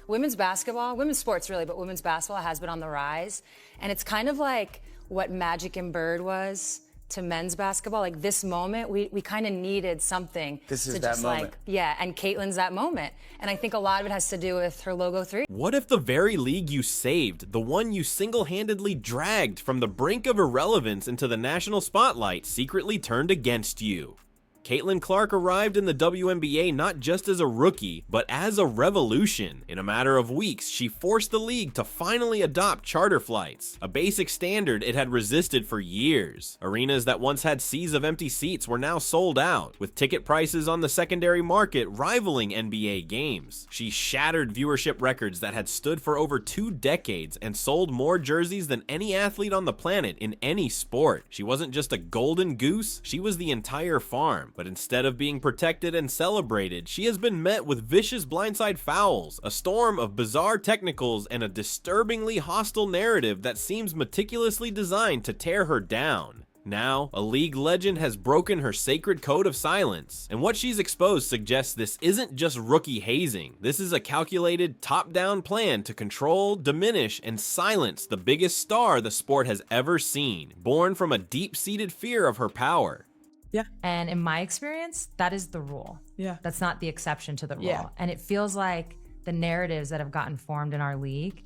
Women's basketball, women's sports really, but women's basketball has been on the rise. And it's kind of like what Magic and Bird was to men's basketball. Like this moment, we kind of needed something. This is to that just moment. like, yeah, and Caitlin's that moment. And I think a lot of it has to do with her logo 3. What if the very league you saved, the one you single-handedly dragged from the brink of irrelevance into the national spotlight, secretly turned against you? Caitlin Clark arrived in the WNBA not just as a rookie, but as a revolution. In a matter of weeks, she forced the league to finally adopt charter flights, a basic standard it had resisted for years. Arenas that once had seas of empty seats were now sold out, with ticket prices on the secondary market rivaling NBA games. She shattered viewership records that had stood for over 2 decades and sold more jerseys than any athlete on the planet in any sport. She wasn't just a golden goose, she was the entire farm. But instead of being protected and celebrated, she has been met with vicious blindside fouls, a storm of bizarre technicals, and a disturbingly hostile narrative that seems meticulously designed to tear her down. Now, a league legend has broken her sacred code of silence, and what she's exposed suggests this isn't just rookie hazing. This is a calculated, top-down plan to control, diminish, and silence the biggest star the sport has ever seen, born from a deep-seated fear of her power. Yeah. And in my experience, that is the rule. Yeah. That's not the exception to the rule. Yeah. And it feels like the narratives that have gotten formed in our league,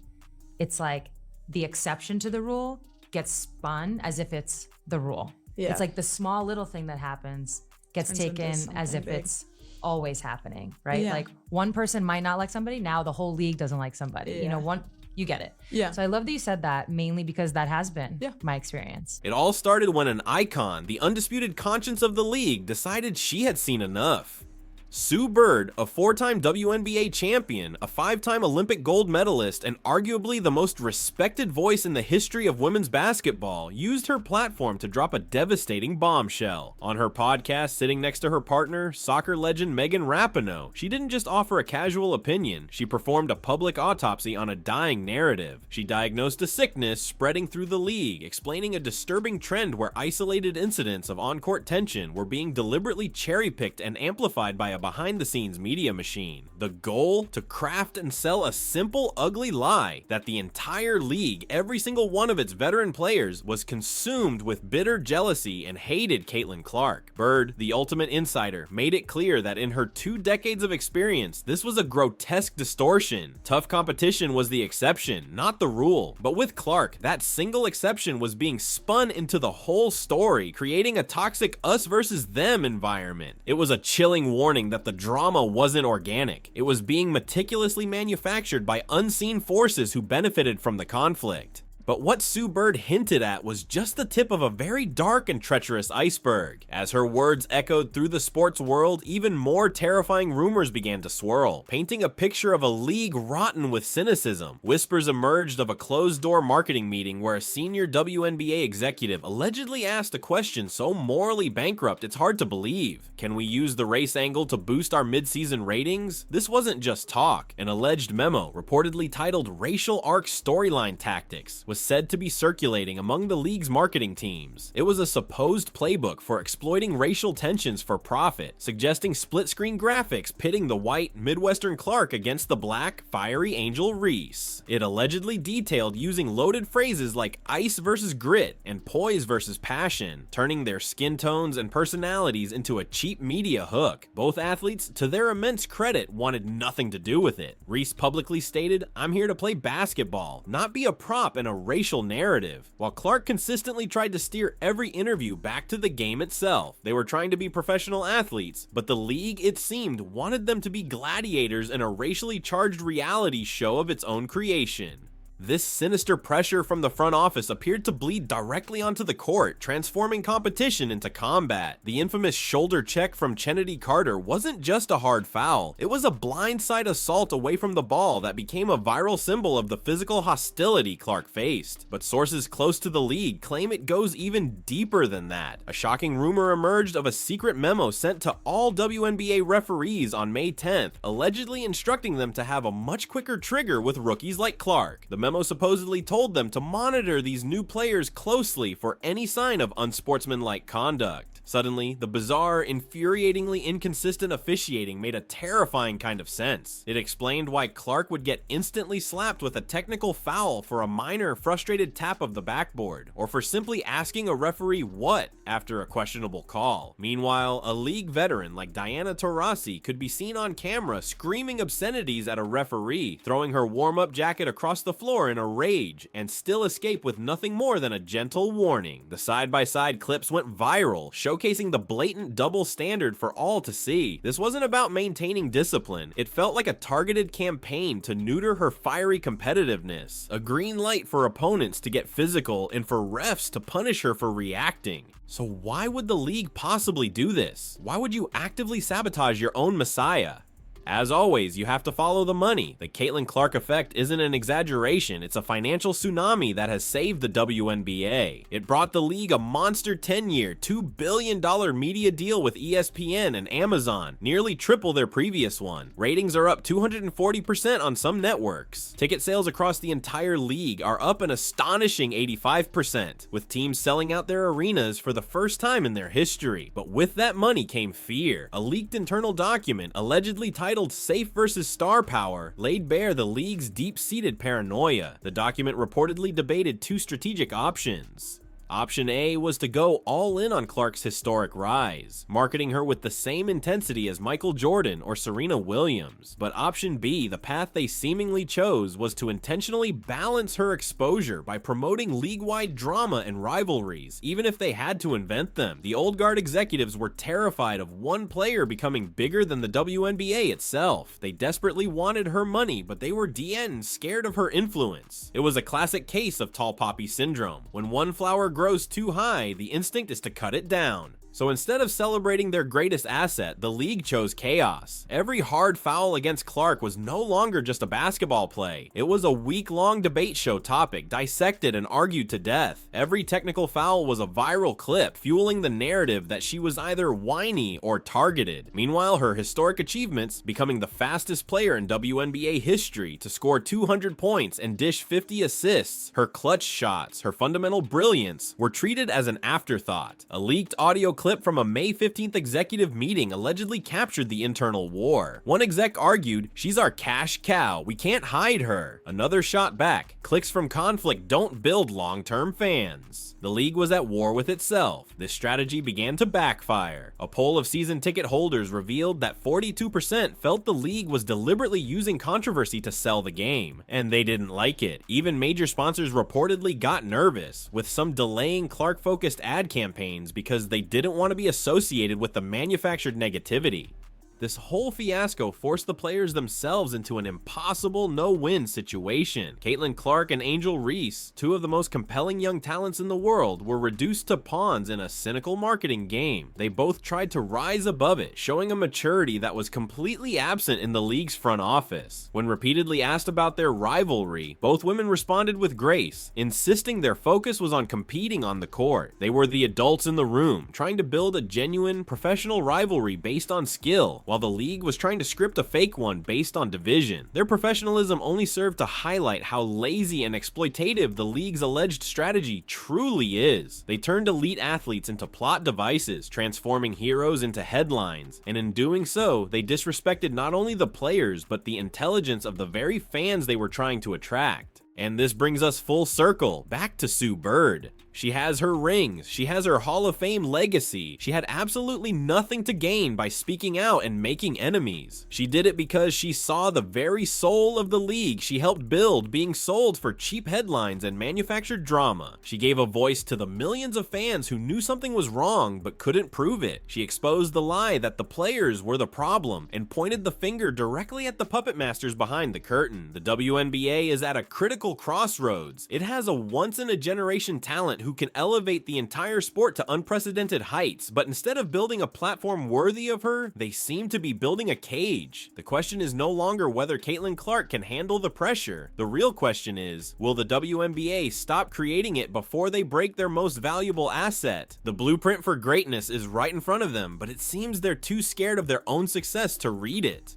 it's like the exception to the rule gets spun as if it's the rule. Yeah. It's like the small little thing that happens gets Turns into taken as if something big. it's always happening, right? Yeah. Like one person might not like somebody, now the whole league doesn't like somebody. You know, you get it. Yeah. So I love that you said that, mainly because that has been Yeah. my experience. It all started when an icon, the undisputed conscience of the league, decided she had seen enough. Sue Bird, a 4-time WNBA champion, a 5-time Olympic gold medalist, and arguably the most respected voice in the history of women's basketball, used her platform to drop a devastating bombshell. On her podcast, sitting next to her partner, soccer legend Megan Rapinoe, she didn't just offer a casual opinion, she performed a public autopsy on a dying narrative. She diagnosed a sickness spreading through the league, explaining a disturbing trend where isolated incidents of on-court tension were being deliberately cherry-picked and amplified by a behind-the-scenes media machine. The goal? To craft and sell a simple, ugly lie that the entire league, every single one of its veteran players, was consumed with bitter jealousy and hated Caitlin Clark. Bird, the ultimate insider, made it clear that in her 2 decades of experience, this was a grotesque distortion. Tough competition was the exception, not the rule. But with Clark, that single exception was being spun into the whole story, creating a toxic us versus them environment. It was a chilling warning that the drama wasn't organic. It was being meticulously manufactured by unseen forces who benefited from the conflict. But what Sue Bird hinted at was just the tip of a very dark and treacherous iceberg. As her words echoed through the sports world, even more terrifying rumors began to swirl, painting a picture of a league rotten with cynicism. Whispers emerged of a closed-door marketing meeting where a senior WNBA executive allegedly asked a question so morally bankrupt it's hard to believe. Can we use the race angle to boost our mid-season ratings? This wasn't just talk. An alleged memo, reportedly titled Racial Arc Storyline Tactics, was said to be circulating among the league's marketing teams. It was a supposed playbook for exploiting racial tensions for profit, suggesting split-screen graphics pitting the white, Midwestern Clark against the black, fiery Angel Reese. It allegedly detailed using loaded phrases like ice versus grit and poise versus passion, turning their skin tones and personalities into a cheap media hook. Both athletes, to their immense credit, wanted nothing to do with it. Reese publicly stated, "I'm here to play basketball, not be a prop in a racial narrative," while Clark consistently tried to steer every interview back to the game itself. They were trying to be professional athletes, but the league, it seemed, wanted them to be gladiators in a racially charged reality show of its own creation. This sinister pressure from the front office appeared to bleed directly onto the court, transforming competition into combat. The infamous shoulder check from Chennedy Carter wasn't just a hard foul, it was a blindside assault away from the ball that became a viral symbol of the physical hostility Clark faced. But sources close to the league claim it goes even deeper than that. A shocking rumor emerged of a secret memo sent to all WNBA referees on May 10th, allegedly instructing them to have a much quicker trigger with rookies like Clark. The memo memo supposedly told them to monitor these new players closely for any sign of unsportsmanlike conduct. Suddenly, the bizarre, infuriatingly inconsistent officiating made a terrifying kind of sense. It explained why Clark would get instantly slapped with a technical foul for a minor, frustrated tap of the backboard, or for simply asking a referee what after a questionable call. Meanwhile, a league veteran like Diana Taurasi could be seen on camera screaming obscenities at a referee, throwing her warm-up jacket across the floor in a rage, and still escape with nothing more than a gentle warning. The side-by-side clips went viral, showcasing the blatant double standard for all to see. This wasn't about maintaining discipline. It felt like a targeted campaign to neuter her fiery competitiveness, a green light for opponents to get physical and for refs to punish her for reacting. So why would the league possibly do this? Why would you actively sabotage your own messiah? As always, you have to follow the money. The Caitlin Clark effect isn't an exaggeration, it's a financial tsunami that has saved the WNBA. It brought the league a monster 10-year, $2 billion media deal with ESPN and Amazon, nearly triple their previous one. Ratings are up 240% on some networks. Ticket sales across the entire league are up an astonishing 85%, with teams selling out their arenas for the first time in their history. But with that money came fear. A leaked internal document, allegedly titled Safe versus Star Power, laid bare the league's deep-seated paranoia. The document reportedly debated two strategic options. Option A was to go all in on Clark's historic rise, marketing her with the same intensity as Michael Jordan or Serena Williams. But option B, the path they seemingly chose, was to intentionally balance her exposure by promoting league-wide drama and rivalries, even if they had to invent them. The old guard executives were terrified of one player becoming bigger than the WNBA itself. They desperately wanted her money, but they were DN scared of her influence. It was a classic case of tall poppy syndrome. When one flower grows too high, the instinct is to cut it down. So instead of celebrating their greatest asset, the league chose chaos. Every hard foul against Clark was no longer just a basketball play. It was a week-long debate show topic, dissected and argued to death. Every technical foul was a viral clip, fueling the narrative that she was either whiny or targeted. Meanwhile, her historic achievements, becoming the fastest player in WNBA history to score 200 points and dish 50 assists, her clutch shots, her fundamental brilliance, were treated as an afterthought. A leaked audio clip from a May 15th executive meeting allegedly captured the internal war. One exec argued, "She's our cash cow, we can't hide her." Another shot back, "Clicks from conflict don't build long-term fans." The league was at war with itself. This strategy began to backfire. A poll of season ticket holders revealed that 42% felt the league was deliberately using controversy to sell the game, and they didn't like it. Even major sponsors reportedly got nervous, with some delaying Clark-focused ad campaigns because they didn't want to be associated with the manufactured negativity. This whole fiasco forced the players themselves into an impossible no-win situation. Caitlin Clark and Angel Reese, two of the most compelling young talents in the world, were reduced to pawns in a cynical marketing game. They both tried to rise above it, showing a maturity that was completely absent in the league's front office. When repeatedly asked about their rivalry, both women responded with grace, insisting their focus was on competing on the court. They were the adults in the room, trying to build a genuine, professional rivalry based on skill, while the league was trying to script a fake one based on division. Their professionalism only served to highlight how lazy and exploitative the league's alleged strategy truly is. They turned elite athletes into plot devices, transforming heroes into headlines, and in doing so, they disrespected not only the players, but the intelligence of the very fans they were trying to attract. And this brings us full circle, back to Sue Bird. She has her rings, she has her Hall of Fame legacy. She had absolutely nothing to gain by speaking out and making enemies. She did it because she saw the very soul of the league she helped build being sold for cheap headlines and manufactured drama. She gave a voice to the millions of fans who knew something was wrong but couldn't prove it. She exposed the lie that the players were the problem and pointed the finger directly at the puppet masters behind the curtain. The WNBA is at a critical crossroads. It has a once-in-a-generation talent who can elevate the entire sport to unprecedented heights, but instead of building a platform worthy of her, they seem to be building a cage. The question is no longer whether Caitlin Clark can handle the pressure. The real question is, will the WNBA stop creating it before they break their most valuable asset? The blueprint for greatness is right in front of them, but it seems they're too scared of their own success to read it.